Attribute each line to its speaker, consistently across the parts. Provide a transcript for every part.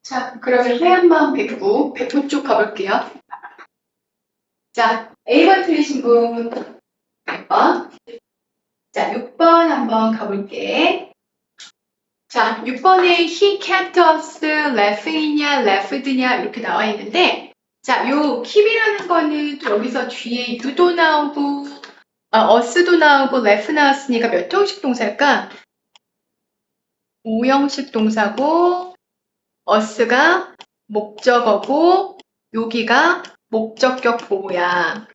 Speaker 1: 자, 그러면 하얀 마음 100부 쪽 가볼게요. 자, A번 틀리신 분 100번. 자, 6번 한번 가볼게. 자, 6번에 he kept us laughing이냐, laughed냐 이렇게 나와 있는데, 자, 요 keep이라는 거는 또 여기서 뒤에 you도 나오고, us도 나오고, laugh 나왔으니까 몇 형식 동사일까? 5형식 동사고, us가 목적어고, 여기가 목적격 보호야.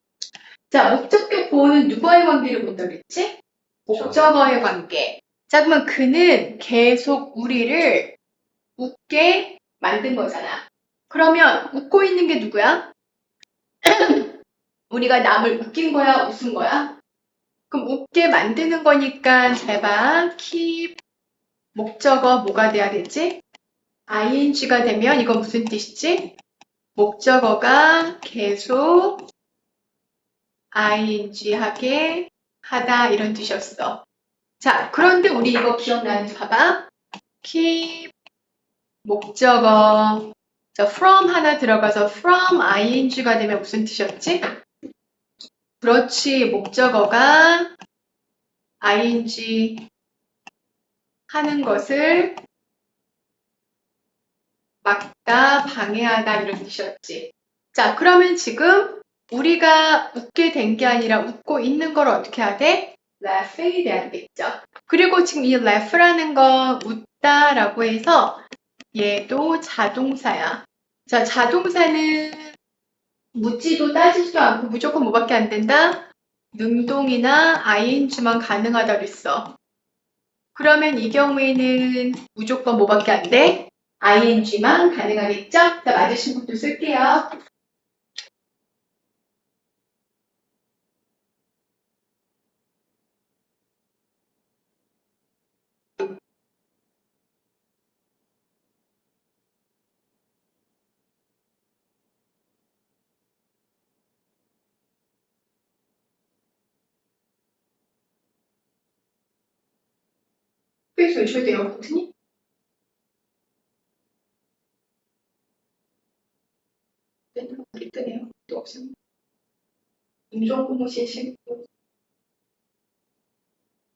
Speaker 1: 자, 목적격 보호는 누구와의 관계를 본다고 그랬지? 목적어의 관계. 자, 그러면 그는 계속 우리를 웃게 만든 거잖아. 그러면 웃고 있는 게 누구야? 우리가 남을 웃긴 거야? 웃은 거야? 그럼 웃게 만드는 거니까 제발 keep 목적어 뭐가 돼야 되지? ing가 되면 이건 무슨 뜻이지? 목적어가 계속 ing하게 하다 이런 뜻이었어. 자, 그런데 우리 이거 기억나는지 봐봐. keep 목적어 자, from 하나 들어가서 from ing가 되면 무슨 뜻이었지? 그렇지, 목적어가 ing 하는 것을 막다, 방해하다 이런 뜻이었지. 자, 그러면 지금 우리가 웃게 된 게 아니라 웃고 있는 걸 어떻게 해야 돼? laugh이 돼야 되겠죠. 그리고 지금 이 laugh라는 건 웃다라고 해서 얘도 자동사야. 자, 자동사는 묻지도 따지지도 않고 무조건 뭐밖에 안 된다? 능동이나 ing만 가능하다고 했어. 그러면 이 경우에는 무조건 뭐밖에 안 돼? ing만 가능하겠죠? 자, 맞으신 분도 쓸게요. 스페이스 외쳐야 돼요, 버튼이? 우리 뜨네요. 또 없으면. 임종고무신 신고.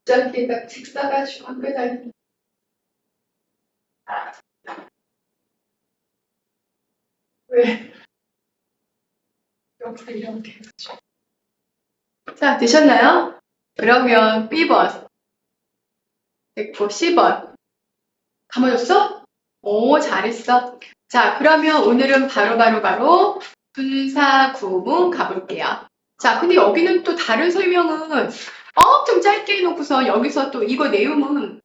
Speaker 1: 짧게다 책 싸가지고 학교 다니는. 왜? 옆으로 이렇게 해가지고. 자, 되셨나요? 그러면 B번. 됐고, C번. 다 맞았어? 오, 잘했어. 자, 그러면 오늘은 바로 분사 구문 가볼게요. 자, 근데 여기는 또 다른 설명은 엄청 짧게 해놓고서 여기서 또 이거 내용은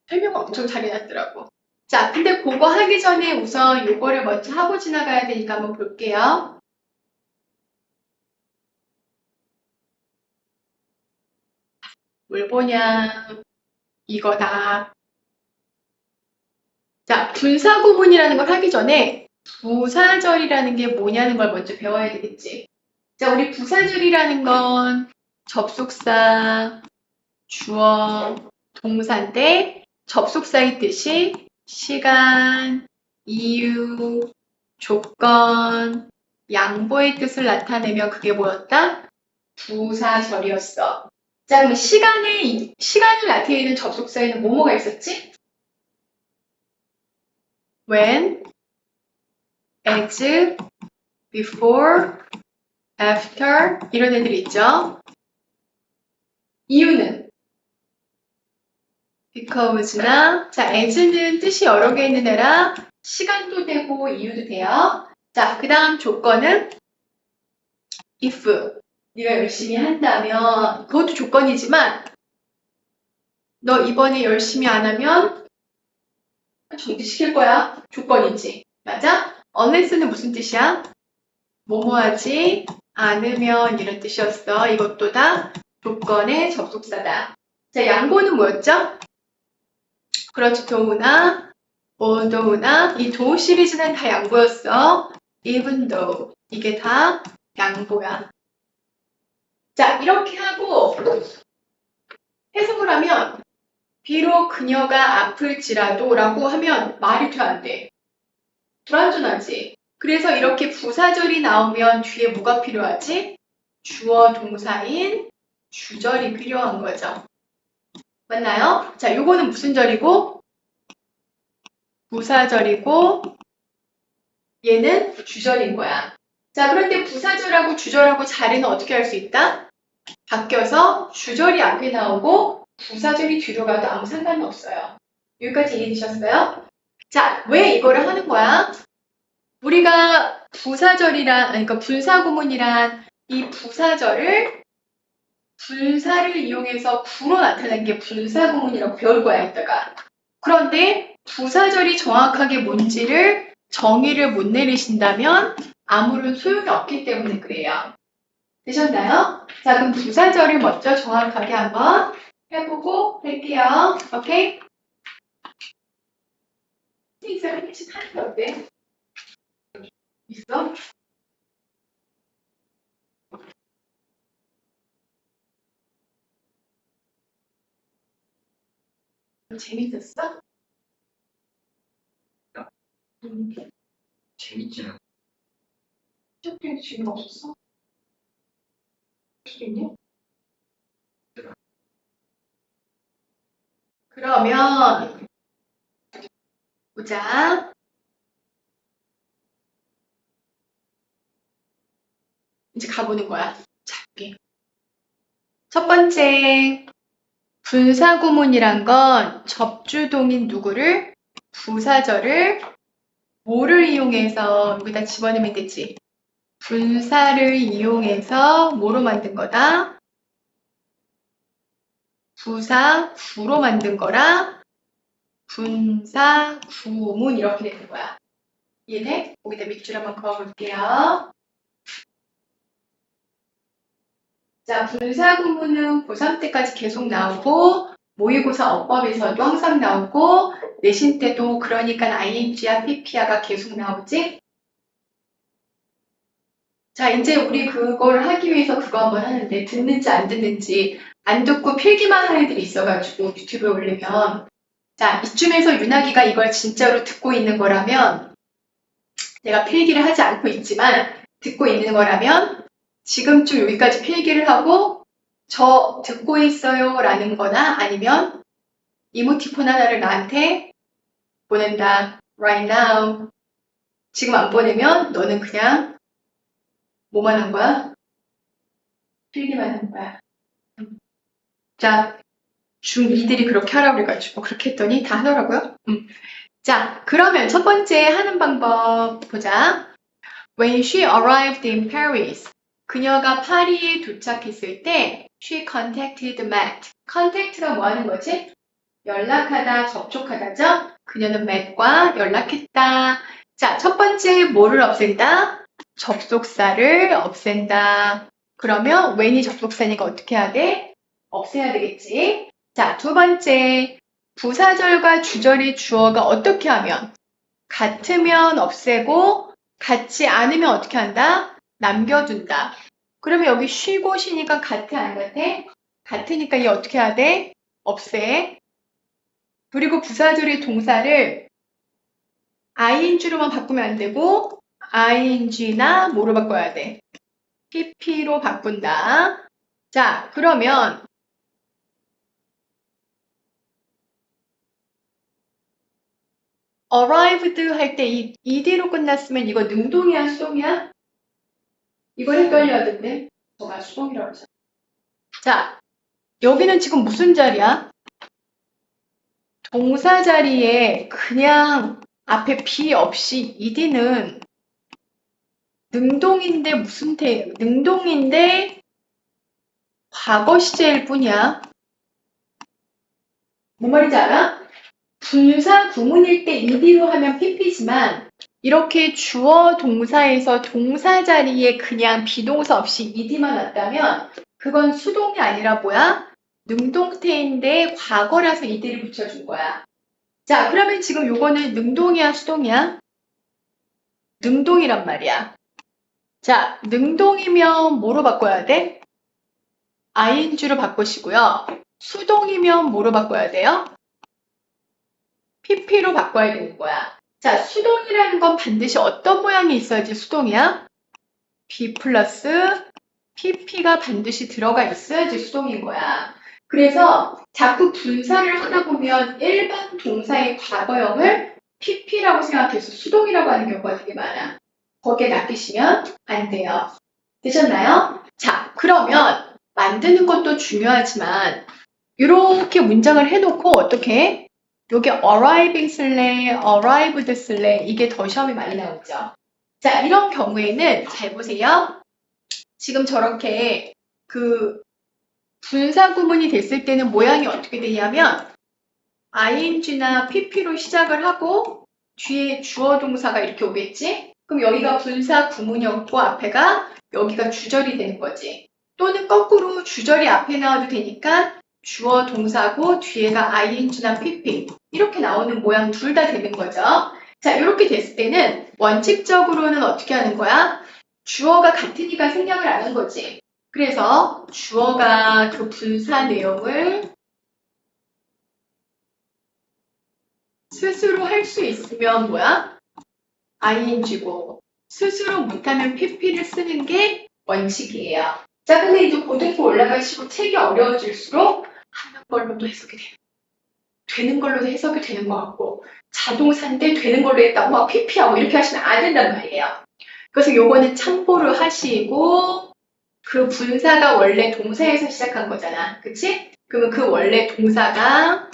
Speaker 1: 설명을 엄청 잘 해놨더라고. 자, 근데 그거 하기 전에 우선 요거를 먼저 하고 지나가야 되니까 한번 볼게요. 뭘 보냐? 이거다. 자, 분사 구문이라는 걸 하기 전에 부사절이라는 게 뭐냐는 걸 먼저 배워야 되겠지. 자, 우리 부사절이라는 건 접속사, 주어, 동사인데 접속사의 뜻이 시간, 이유, 조건, 양보의 뜻을 나타내면 그게 뭐였다? 부사절이었어. 자, 그럼 시간을 나타내는 접속사에는 뭐뭐가 있었지? when, as, before, after 이런 애들이 있죠. 이유는 because나 자, as는 뜻이 여러 개 있는 애라 시간도 되고 이유도 돼요. 자, 그 다음 조건은 if 네가 열심히 한다면 그것도 조건이지만 너 이번에 열심히 안 하면 정지시킬 거야. 조건이지. 맞아? unless는 무슨 뜻이야? 뭐뭐 하지 않으면 이런 뜻이었어. 이것도 다 조건의 접속사다. 자, 양보는 뭐였죠? 그렇지, thought나 althouggh나 이 though 시리즈는 다 양보였어. even though 이게 다 양보야. 자, 이렇게 하고 해석을 하면 비록 그녀가 아플지라도 라고 하면 말이 돼 안 돼? 불완전하지. 그래서 이렇게 부사절이 나오면 뒤에 뭐가 필요하지? 주어 동사인 주절이 필요한 거죠. 맞나요? 자, 요거는 무슨 절이고? 부사절이고 얘는 주절인 거야. 자, 그런데 부사절하고 주절하고 자리는 어떻게 할 수 있다? 바뀌어서 주절이 앞에 나오고 부사절이 뒤로 가도 아무 상관은 없어요. 여기까지 이해되셨어요? 자, 왜 이거를 하는 거야? 우리가 부사절이란, 그러니까 분사구문이란 이 부사절을 분사를 이용해서 구로 나타낸 게 분사구문이라고 배울 거야, 이따가. 그런데 부사절이 정확하게 뭔지를 정의를 못 내리신다면 아무런 소용이 없기 때문에 그래요. 되셨나요? 자, 그럼 부사절을 먼저 정확하게 한번 해보고 할게요. 오케이? 이사를 같이 하는 게 어때? 있어? 재밌었어?
Speaker 2: 재밌지 않아?
Speaker 1: 쇼핑 재미없었어? 있니? 그러면 보자. 이제 가보는 거야. 자, 여기. 첫 번째, 분사구문이란 건 접주동인 누구를? 부사절을 뭐를 이용해서 여기다 집어넣으면 되지? 분사를 이용해서 뭐로 만든 거다? 부사구로 만든 거라 분사구문 이렇게 되는 거야. 이해돼? 거기다 밑줄 한번 그어볼게요. 자, 분사구문은 고3 때까지 계속 나오고 모의고사 어법에서도 항상 나오고 내신 때도 그러니까 ing야 pp야가 계속 나오지? 자, 이제 우리 그걸 하기 위해서 그거 한번 하는데 듣는지 안 듣는지 안 듣고 필기만 하는 애들이 있어가지고 유튜브에 올리면 자, 이쯤에서 윤학이가 이걸 진짜로 듣고 있는 거라면 내가 필기를 하지 않고 있지만 듣고 있는 거라면 지금쯤 여기까지 필기를 하고 저 듣고 있어요 라는 거나 아니면 이모티콘 하나를 나한테 보낸다. right now. 지금 안 보내면 너는 그냥 뭐만 한 거야? 필기만 한 거야. 자, 중2들이 그렇게 하라고 그래가지고 그렇게 했더니 다 하더라고요. 자, 그러면 첫 번째 하는 방법 보자. When she arrived in Paris, 그녀가 파리에 도착했을 때 she contacted Matt. contact가 뭐 하는 거지? 연락하다, 접촉하다죠? 그녀는 Matt과 연락했다. 자, 첫 번째 뭐를 없앤다? 접속사를 없앤다. 그러면 when이 접속사니까 어떻게 해야 돼? 없애야 되겠지? 자, 두 번째 부사절과 주절의 주어가 어떻게 하면? 같으면 없애고 같지 않으면 어떻게 한다? 남겨둔다. 그러면 여기 쉬고 쉬니까 같아 안 같아? 같으니까 이 어떻게 해야 돼? 없애. 그리고 부사절의 동사를 ing로만 바꾸면 안 되고 ing나 뭐로 바꿔야 돼? pp로 바꾼다. 자, 그러면 arrived 할 때 이 ed로 끝났으면 이거 능동이야, 수동이야? 이거 헷갈려 하던데? 저가 수동이라고 하잖아. 자, 여기는 지금 무슨 자리야? 동사 자리에 그냥 앞에 be 없이 ed는 능동인데 능동인데 과거 시제일 뿐이야. 뭔 말인지 알아? 분사 구문일 때 ed로 하면 pp지만 이렇게 주어 동사에서 동사 자리에 그냥 비동사 없이 ed만 왔다면 그건 수동이 아니라 뭐야? 능동태인데 과거라서 ed를 붙여준 거야. 자, 그러면 지금 요거는 능동이야, 수동이야? 능동이란 말이야. 자, 능동이면 뭐로 바꿔야 돼? ing로 바꾸시고요. 수동이면 뭐로 바꿔야 돼요? pp로 바꿔야 되는 거야. 자, 수동이라는 건 반드시 어떤 모양이 있어야지 수동이야? B 플러스 PP가 반드시 들어가 있어야지 수동인 거야. 그래서 자꾸 분사를 하다 보면 일반 동사의 과거형을 PP라고 생각해서 수동이라고 하는 경우가 되게 많아. 거기에 낚이시면 안 돼요. 되셨나요? 자, 그러면 만드는 것도 중요하지만 이렇게 문장을 해놓고 어떻게 여기 arriving 쓸래, arrived 쓸래 이게 더 시험이 많이 나오죠. 자, 이런 경우에는 잘 보세요. 지금 저렇게 그 분사 구문이 됐을 때는 모양이 어떻게 되냐면 ing나 pp로 시작을 하고 뒤에 주어 동사가 이렇게 오겠지? 그럼 여기가 분사 구문이었고 앞에가 여기가 주절이 되는 거지. 또는 거꾸로 주절이 앞에 나와도 되니까 주어 동사고 뒤에가 ing나 pp 이렇게 나오는 모양 둘 다 되는 거죠. 자, 이렇게 됐을 때는 원칙적으로는 어떻게 하는 거야? 주어가 같으니까 생략을 안 한 거지. 그래서 주어가 그 분사 내용을 스스로 할 수 있으면 뭐야? ing고 스스로 못하면 pp를 쓰는 게 원칙이에요. 자, 근데 이제 고등부 올라갈수록 책이 어려워질수록 하는 걸로도 해석이 돼요. 되는 걸로도 해석이 되는 것 같고 자동사인데 되는 걸로 했다고 막 pp하고 이렇게 하시면 안 된단 말이에요. 그래서 요거는 참고를 하시고 그 분사가 원래 동사에서 시작한 거잖아. 그치? 그러면 그 원래 동사가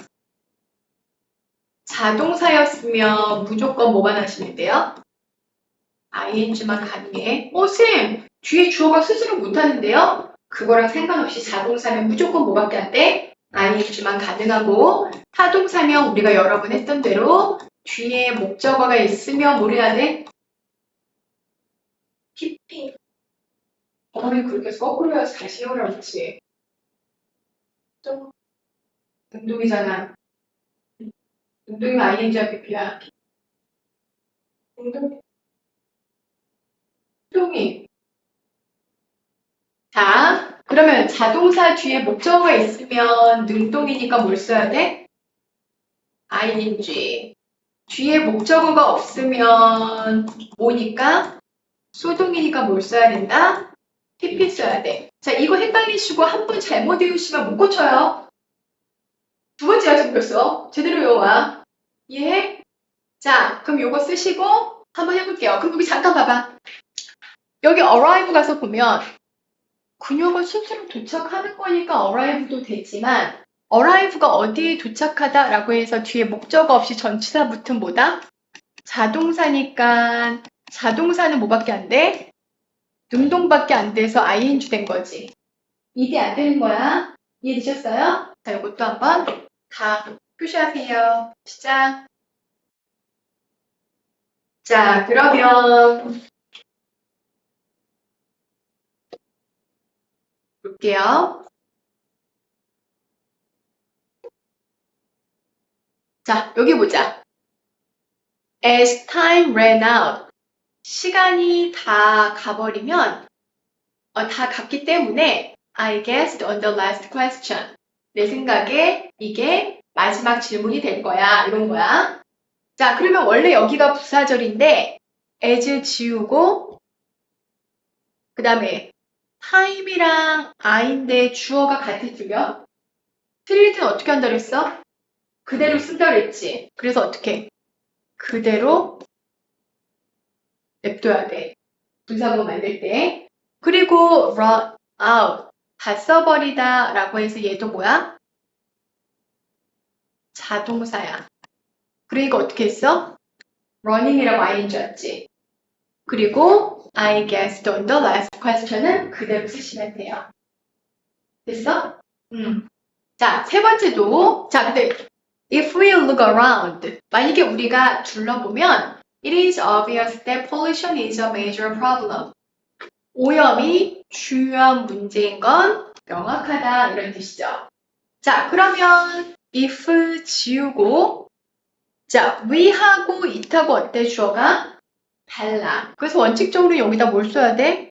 Speaker 1: 자동사였으면 무조건 뭐만 하시면 돼요? ing만 가능해. 쌤! 뒤에 주어가 스스로 못하는데요? 그거랑 상관없이 자동사면 무조건 뭐밖에 안 돼? ing만 가능하고 타동사면 우리가 여러 번 했던 대로 뒤에 목적어가 있으면 뭘 해야 돼? PP. 어머니 그렇게 해서 거꾸로 해서 다시 해오라고 했지. 좀 운동이잖아. 운동이면 ing야 PP야. 운동이. 자, 그러면 자동사 뒤에 목적어가 있으면 능동이니까 뭘 써야 돼? ing. 뒤에 목적어가 없으면 뭐니까? 수동이니까 뭘 써야 된다? pp 써야 돼. 자, 이거 헷갈리시고 한 번 잘못 외우시면 못 고쳐요. 두 번째 아직 벌써 제대로 외워와. 이해해? 자, 그럼 요거 쓰시고 한번 해볼게요. 그럼 여기 잠깐 봐봐. 여기 arrive 가서 보면 그녀가 실제로 도착하는 거니까 arrive도 되지만 arrive가 어디에 도착하다라고 해서 뒤에 목적어 없이 전치사 붙은 뭐다? 자동사니까 자동사는 뭐밖에 안 돼? 능동밖에 안 돼서 ing 된 거지. 이게 안 되는 거야. 이해되셨어요? 자, 이것도 한번 다 표시하세요. 시작. 자, 그러면 볼게요. 자, 여기 보자. As time ran out. 시간이 다 가버리면 다 갔기 때문에 I guessed on the last question. 내 생각에 이게 마지막 질문이 될 거야. 이런 거야. 자, 그러면 원래 여기가 부사절인데 as 지우고 그 다음에 time이랑 I인데 주어가 같아지면 틀릴 땐 어떻게 한다 그랬어? 그대로 쓴다 그랬지. 그래서 어떻게? 그대로 냅둬야 돼. 분사구문 만들 때. 그리고 run out. 다 써버리다 라고 해서 얘도 뭐야? 자동사야. 그러니까 어떻게 했어? running이라고 ing 였지. 그리고 I guessed on the last question은 그대로 쓰시면 돼요. 됐어? 자, 세 번째도 자, 근데 if we look around 만약에 우리가 둘러보면 it is obvious that pollution is a major problem. 오염이 중요한 문제인 건 명확하다 이런 뜻이죠. 자, 그러면 if 지우고 자, we하고 it하고 어때 주어가? 달라. 그래서 원칙적으로 여기다 뭘 써야 돼?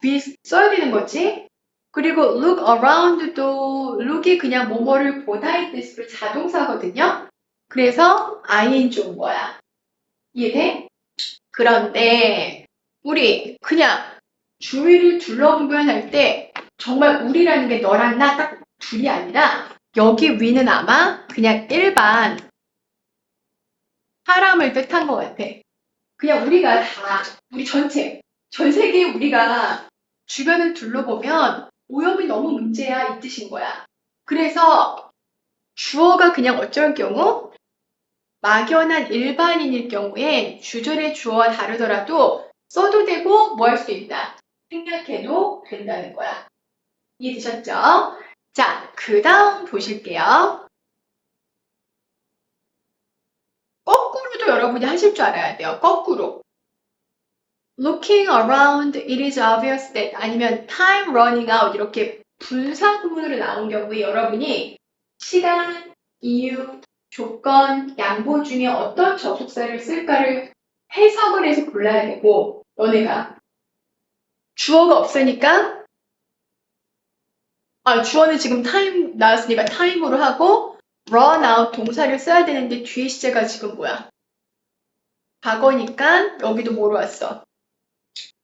Speaker 1: we 써야 되는 거지. 그리고 look around도 look이 그냥 뭐뭐를 보다의 뜻으로 자동사거든요. 그래서 ing 온 거야. 이해돼? 그런데 우리 그냥 주위를 둘러보면 때 정말 우리라는 게 너랑 나 딱 둘이 아니라 여기 위는 아마 그냥 일반 사람을 뜻한 것 같아. 그냥 우리가 다 우리 전체 전 세계 우리가 주변을 둘러보면 오염이 너무 문제야 이 뜻인 거야. 그래서 주어가 그냥 어쩔 경우 막연한 일반인일 경우엔 주절의 주어와 다르더라도 써도 되고 뭐 할 수 있다. 생략해도 된다는 거야. 이해되셨죠? 자, 그 다음 보실게요. 거꾸로도 여러분이 하실 줄 알아야 돼요. 거꾸로. Looking around, it is obvious that 아니면 time running out 이렇게 분사구문으로 나온 경우에 여러분이 시간, 이유, 조건, 양보 중에 어떤 접속사를 쓸까를 해석을 해서 골라야 되고 너네가 주어가 없으니까 주어는 지금 time 나왔으니까 time으로 하고 run out 동사를 써야 되는데 뒤에 시제가 지금 뭐야? 과거니까 여기도 뭐로 왔어?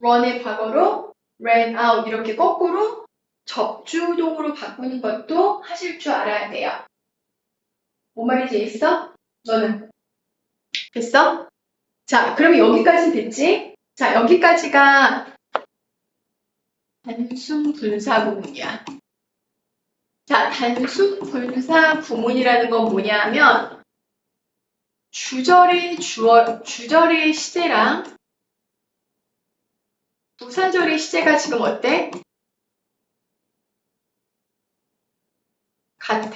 Speaker 1: run의 과거로 ran out 이렇게 거꾸로 접주동으로 바꾸는 것도 하실 줄 알아야 돼요. 뭔 말인지 있어? 너는? 됐어? 자, 그럼 여기까지 됐지? 자, 여기까지가 단순 분사 구문이야. 자, 단순 분사 구문이라는 건 뭐냐 하면 주절의 시제랑 부사절의 시제가 지금 어때? 같아.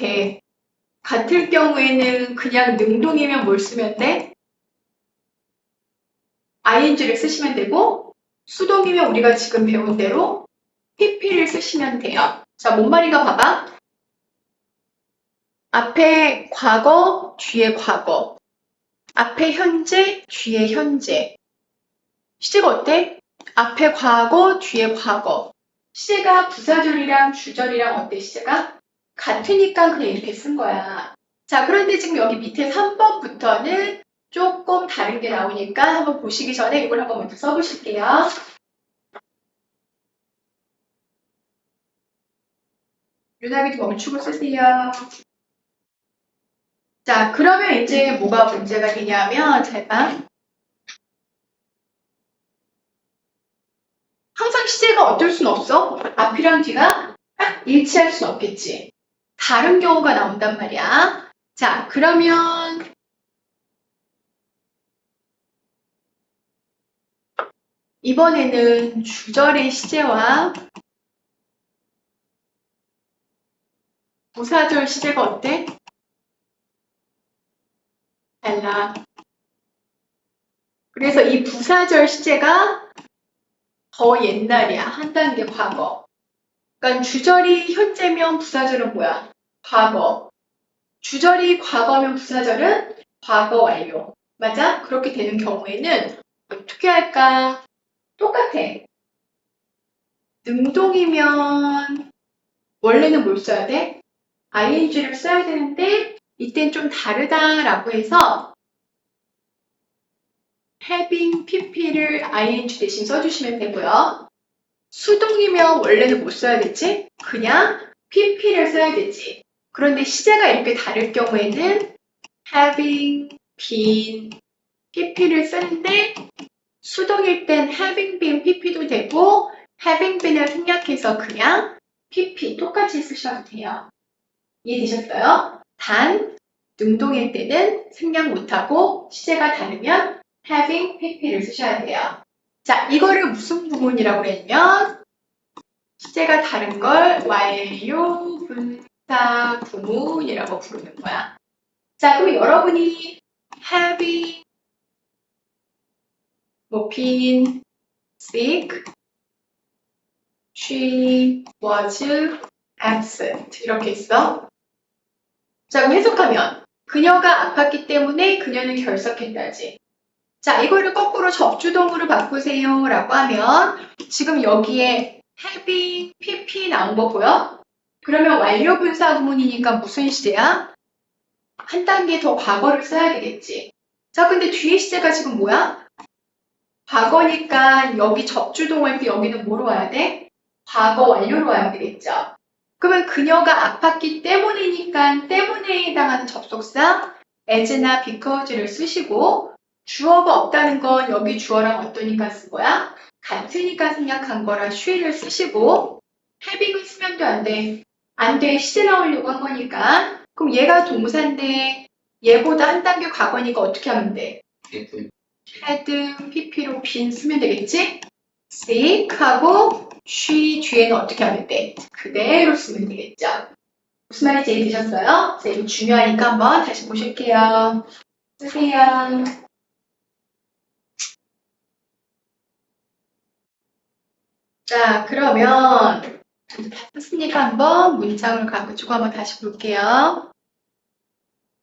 Speaker 1: 같을 경우에는 그냥 능동이면 뭘 쓰면 돼? ing를 쓰시면 되고 수동이면 우리가 지금 배운 대로 pp를 쓰시면 돼요. 자, 뭔 말인가 봐봐. 앞에 과거, 뒤에 과거. 앞에 현재, 뒤에 현재. 시제가 어때? 앞에 과거, 뒤에 과거. 시제가 부사절이랑 주절이랑 어때, 시제가? 같으니까 그냥 이렇게 쓴 거야. 자, 그런데 지금 여기 밑에 3번부터는 조금 다른 게 나오니까 한번 보시기 전에 이걸 한번 먼저 써보실게요. 윤하기도 멈추고 쓰세요. 자, 그러면 이제 뭐가 문제가 되냐면, 잘 봐. 항상 시제가 어쩔 순 없어. 앞이랑 뒤가 딱 일치할 순 없겠지. 다른 경우가 나온단 말이야. 자, 그러면 이번에는 주절의 시제와 부사절 시제가 어때? 달라. 그래서 이 부사절 시제가 더 옛날이야. 한 단계 과거. 그러니까 주절이 현재면 부사절은 뭐야? 과거. 주절이 과거면 부사절은 과거 완료. 맞아? 그렇게 되는 경우에는 어떻게 할까? 똑같아. 능동이면 원래는 뭘 써야 돼? ing를 써야 되는데 이땐 좀 다르다라고 해서 having pp를 ing 대신 써주시면 되고요. 수동이면 원래는 뭐 써야 되지? 그냥 pp를 써야 되지. 그런데 시제가 이렇게 다를 경우에는 having been pp를 쓰는데 수동일 땐 having been pp도 되고 having been을 생략해서 그냥 pp 똑같이 쓰셔도 돼요. 이해되셨어요? 단 능동일 때는 생략 못하고 시제가 다르면 having pp를 쓰셔야 돼요. 자, 이거를 무슨 구문이라고 그랬냐면 시제가 다른 걸 완료 분사 구문이라고 부르는 거야. 자, 그럼 여러분이 having been sick, she was absent 이렇게 있어. 자, 그럼 해석하면 그녀가 아팠기 때문에 그녀는 결석했다지. 자, 이거를 거꾸로 접주동으로 바꾸세요 라고 하면 지금 여기에 having pp 나온 거 보여? 그러면 완료 분사 구문이니까 무슨 시제야? 한 단계 더 과거를 써야 되겠지. 자, 근데 뒤에 시제가 지금 뭐야? 과거니까 여기 접주동할 때 여기는 뭐로 와야 돼? 과거 완료로 와야 되겠죠. 그러면 그녀가 아팠기 때문이니까 때문에 해당하는 접속사 as나 because를 쓰시고 주어가 없다는 건 여기 주어랑 어떠니까 쓴 거야? 같으니까 생략한 거라 she를 쓰시고 having은 쓰면 안 돼. 안 돼. 시제 나오려고 한 거니까. 그럼 얘가 동사인데 얘보다 한 단계 과거니까 어떻게 하면 돼? had, pp로 been 쓰면 되겠지? sick 하고 she 뒤에는 어떻게 하면 돼? 그대로 쓰면 되겠죠. 무슨 말인지 이해되셨어요? 이제 중요하니까 한번 다시 보실게요. 쓰세요. 자, 그러면 다 썼으니까 한번 문장을 가지고 한번 다시 볼게요.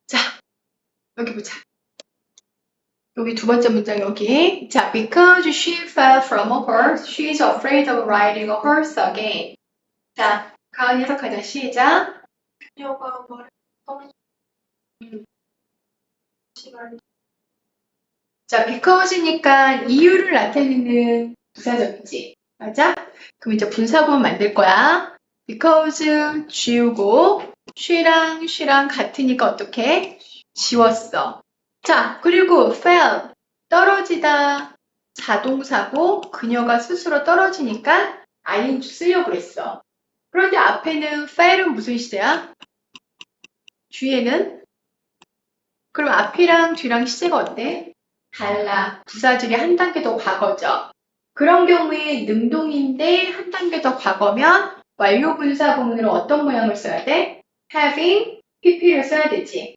Speaker 1: 자, 여기 보자. 여기 두 번째 문장 여기. 자, because she fell from a horse, she is afraid of riding a horse again. 자, 가은 해석하자. 시작.
Speaker 2: 그녀가 말을 시간
Speaker 1: 자, because니까 이유를 나타내는 부사적이지. 맞아? 그럼 이제 분사구문 만들 거야. because 지우고 she랑 같으니까 어떻게? 지웠어. 자, 그리고 fell 떨어지다 자동사고 그녀가 스스로 떨어지니까 ing 쓰려고 그랬어. 그런데 앞에는 fell은 무슨 시제야? 뒤에는? 그럼 앞이랑 뒤랑 시제가 어때? 달라. 부사절이 한 단계 더 과거죠. 그런 경우에 능동인데 한 단계 더 과거면 완료 분사 구문으로 어떤 모양을 써야 돼? having pp를 써야 되지.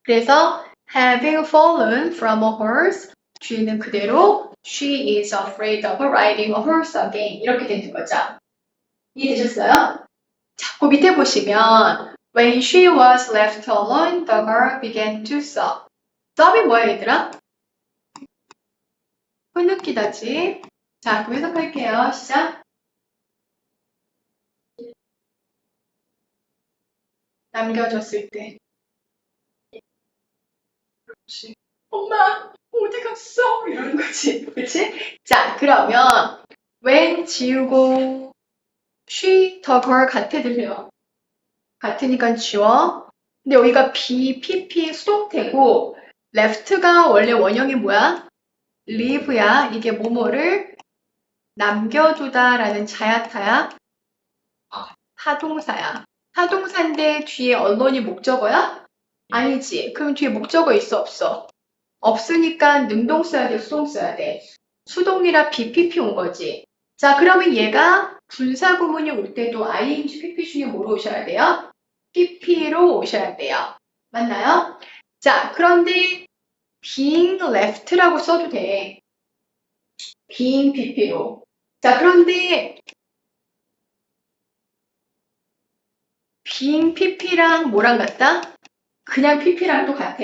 Speaker 1: 그래서 having fallen from a horse 뒤에는 그대로 she is afraid of riding a horse again 이렇게 되는 거죠. 이해되셨어요? 자, 그 밑에 보시면 when she was left alone, the girl began to sob. sob이 뭐야 얘들아? 흐느끼다지. 자, 그럼 해석할게요. 시작. 남겨줬을 때. 그렇지. 엄마, 어디 갔어? 이러는 거지. 그치? 자, 그러면 when 지우고 she, the girl 같아 들려. 같으니까 지워. 근데 여기가 be, pp 수동태고 left가 원래 원형이 뭐야? leave야. 이게 뭐뭐를 남겨두다라는 자야타야. 타동사야. 타동사인데 뒤에 언론이 목적어야? 아니지. 그럼 뒤에 목적어 있어 없어? 없으니까 능동 써야 돼, 수동 써야 돼. 수동이라 BPP 온 거지. 자, 그러면 얘가 분사 구문이 올 때도 ing, PP 중에 뭐로 오셔야 돼요? PP로 오셔야 돼요. 맞나요? 자, 그런데 being left라고 써도 돼. being PP로. 자, 그런데 being PP랑 뭐랑 같다? 그냥 PP랑 또 같아.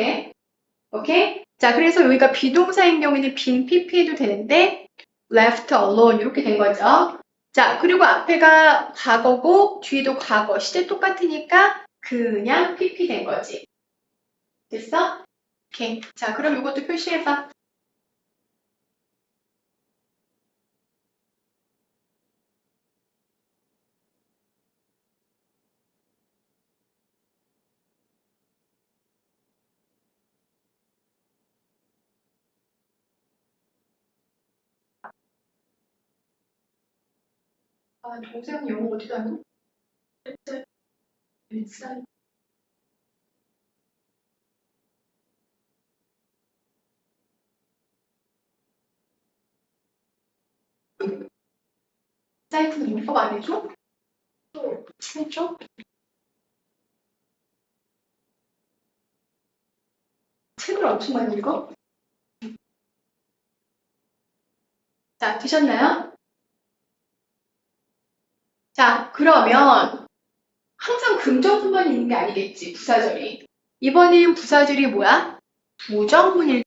Speaker 1: 오케이? 자, 그래서 여기가 비동사인 경우에는 being PP 해도 되는데 left alone 이렇게 된 거죠. 자, 그리고 앞에가 과거고 뒤에도 과거, 시제 똑같으니까 그냥 PP 된 거지. 됐어? 오케이. 자, 그럼 이것도 표시해봐. 아, 동생 영어 어디 가니? 일산. 사이트는 용법 안 해줘? 해줘? 책을 엄청 많이 읽어? 자, 드셨나요? 자, 그러면 항상 긍정문만 있는 게 아니겠지, 부사절이. 이번엔 부사절이 뭐야? 부정문일